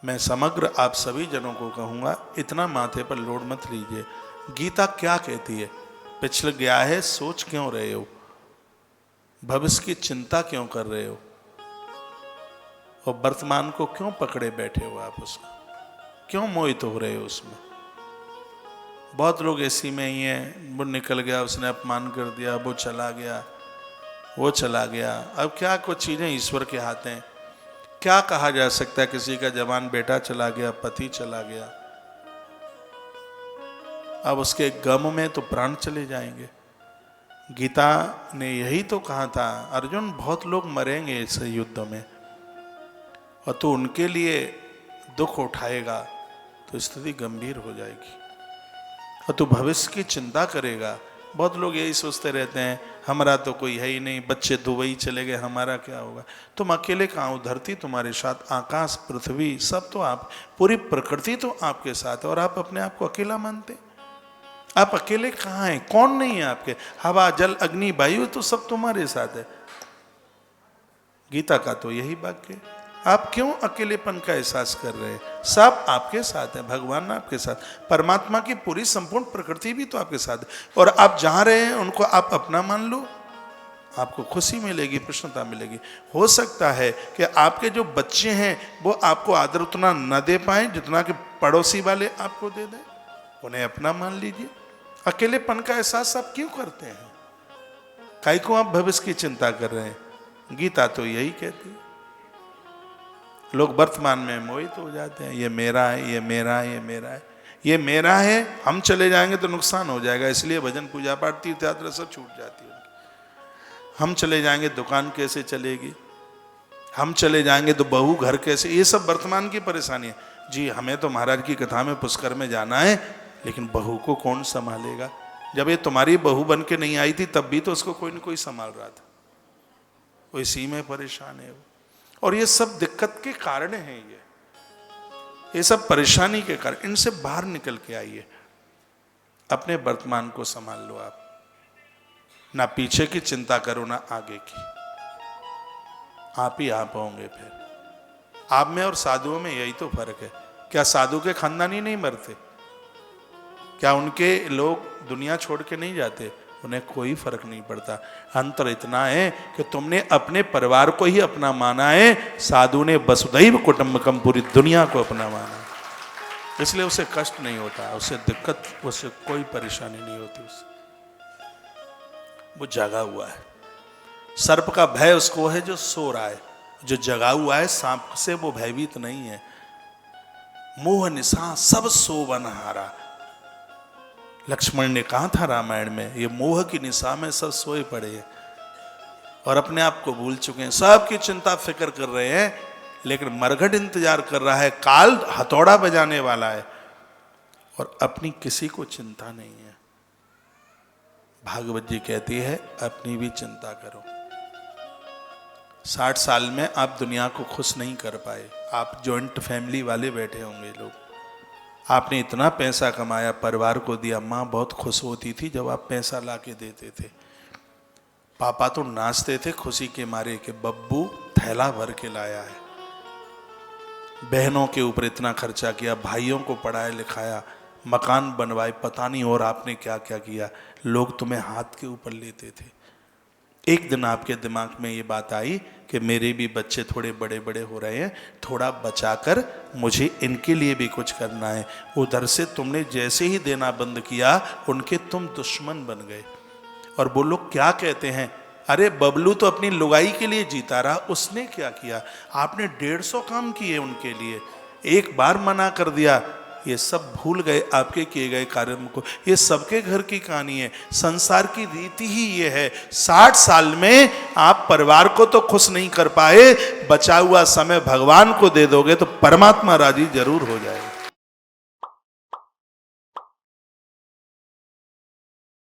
मैं समग्र आप सभी जनों को कहूँगा, इतना माथे पर लोड मत लीजिए। गीता क्या कहती है? पिछल गया है सोच क्यों रहे हो, भविष्य की चिंता क्यों कर रहे हो, और वर्तमान को क्यों पकड़े बैठे हो आप, उसको क्यों मोहित हो रहे हो उसमें। बहुत लोग ऐसी में ही हैं, वो निकल गया, उसने अपमान कर दिया, वो चला गया, वो चला गया। अब क्या कुछ चीज़ें ईश्वर के हाथ हैं। क्या कहा जा सकता है? किसी का जवान बेटा चला गया, पति चला गया, अब उसके गम में तो प्राण चले जाएंगे। गीता ने यही तो कहा था, अर्जुन बहुत लोग मरेंगे इस युद्ध में और तू उनके लिए दुख उठाएगा तो स्थिति गंभीर हो जाएगी, और तू भविष्य की चिंता करेगा। बहुत लोग यही सोचते रहते हैं, हमारा तो कोई है ही नहीं, बच्चे दुबई चले गए, हमारा क्या होगा। तुम अकेले कहाँ हो? धरती तुम्हारे साथ, आकाश पृथ्वी सब तो आप, पूरी प्रकृति तो आपके साथ है, और आप अपने आप को अकेला मानते? आप अकेले कहाँ हैं? कौन नहीं है आपके? हवा जल अग्नि वायु तो सब तुम्हारे साथ है। गीता का तो यही वाक्य। आप क्यों अकेलेपन का एहसास कर रहे हैं? सब आपके साथ है, भगवान आपके साथ, परमात्मा की पूरी संपूर्ण प्रकृति भी तो आपके साथ है। और आप जहां रहे हैं उनको आप अपना मान लो, आपको खुशी मिलेगी, प्रसन्नता मिलेगी। हो सकता है कि आपके जो बच्चे हैं वो आपको आदर उतना न दे पाए जितना कि पड़ोसी वाले आपको दे दें, उन्हें अपना मान लीजिए। अकेलेपन का एहसास आप क्यों करते हैं? काहे को आप भविष्य की चिंता कर रहे हैं? गीता तो यही कहती है। लोग वर्तमान में मोहित हो जाते हैं, ये मेरा है, ये मेरा है, ये मेरा है, ये मेरा है, हम चले जाएंगे तो नुकसान हो जाएगा, इसलिए भजन पूजा पाठ तीर्थ यात्रा सब छूट जाती है। हम चले जाएंगे दुकान कैसे चलेगी, हम चले जाएंगे तो बहू घर कैसे, ये सब वर्तमान की परेशानी है। जी हमें तो महाराज की कथा में पुष्कर में जाना है, लेकिन बहू को कौन संभालेगा? जब ये तुम्हारी बहू बन के नहीं आई थी तब भी तो उसको कोई ना कोई संभाल रहा था, वो इसी में परेशान है वो। और ये सब दिक्कत के कारण हैं, ये सब परेशानी के कारण। इनसे बाहर निकल के आइए, अपने वर्तमान को संभाल लो। आप ना पीछे की चिंता करो ना आगे की, आप ही आप होंगे। फिर आप में और साधुओं में यही तो फर्क है। क्या साधु के खानदानी नहीं मरते? क्या उनके लोग दुनिया छोड़ के नहीं जाते? उन्हें कोई फर्क नहीं पड़ता। अंतर इतना है कि तुमने अपने परिवार को ही अपना माना है, साधु ने वसुधैव कुटुंबकम, पूरी दुनिया को अपना माना, इसलिए उसे कष्ट नहीं होता, उसे दिक्कत, उसे कोई परेशानी नहीं होती। उसे वो जगा हुआ है। सर्प का भय उसको है जो सो रहा है, जो जगा हुआ है सांप से वो भयभीत नहीं है। मोह निशा सब सोवन हारा, लक्ष्मण ने कहा था रामायण में, ये मोह की निशा में सब सोए पड़े हैं और अपने आप को भूल चुके हैं, सबकी चिंता फिक्र कर रहे हैं, लेकिन मरघट इंतजार कर रहा है, काल हथौड़ा बजाने वाला है, और अपनी किसी को चिंता नहीं है। भागवत जी कहती है अपनी भी चिंता करो। 60 साल में आप दुनिया को खुश नहीं कर पाए। आप जॉइंट फैमिली वाले बैठे होंगे लोग, आपने इतना पैसा कमाया, परिवार को दिया, माँ बहुत खुश होती थी जब आप पैसा ला के देते थे, पापा तो नाचते थे खुशी के मारे कि बब्बू थैला भर के लाया है। बहनों के ऊपर इतना खर्चा किया, भाइयों को पढ़ाया लिखाया, मकान बनवाए, पता नहीं और आपने क्या क्या किया। लोग तुम्हें हाथ के ऊपर लेते थे। एक दिन आपके दिमाग में ये बात आई कि मेरे भी बच्चे थोड़े बड़े बड़े हो रहे हैं, थोड़ा बचाकर मुझे इनके लिए भी कुछ करना है। उधर से तुमने जैसे ही देना बंद किया, उनके तुम दुश्मन बन गए। और वो लोग क्या कहते हैं, अरे बबलू तो अपनी लुगाई के लिए जीता रहा, उसने क्या किया? आपने 150 काम किए उनके लिए, एक बार मना कर दिया। ये सब भूल गए आपके किए गए कार्य को। ये सबके घर की कहानी है, संसार की रीति ही ये है। 60 साल में आप परिवार को तो खुश नहीं कर पाए, बचा हुआ समय भगवान को दे दोगे तो परमात्मा राजी जरूर हो जाएगा।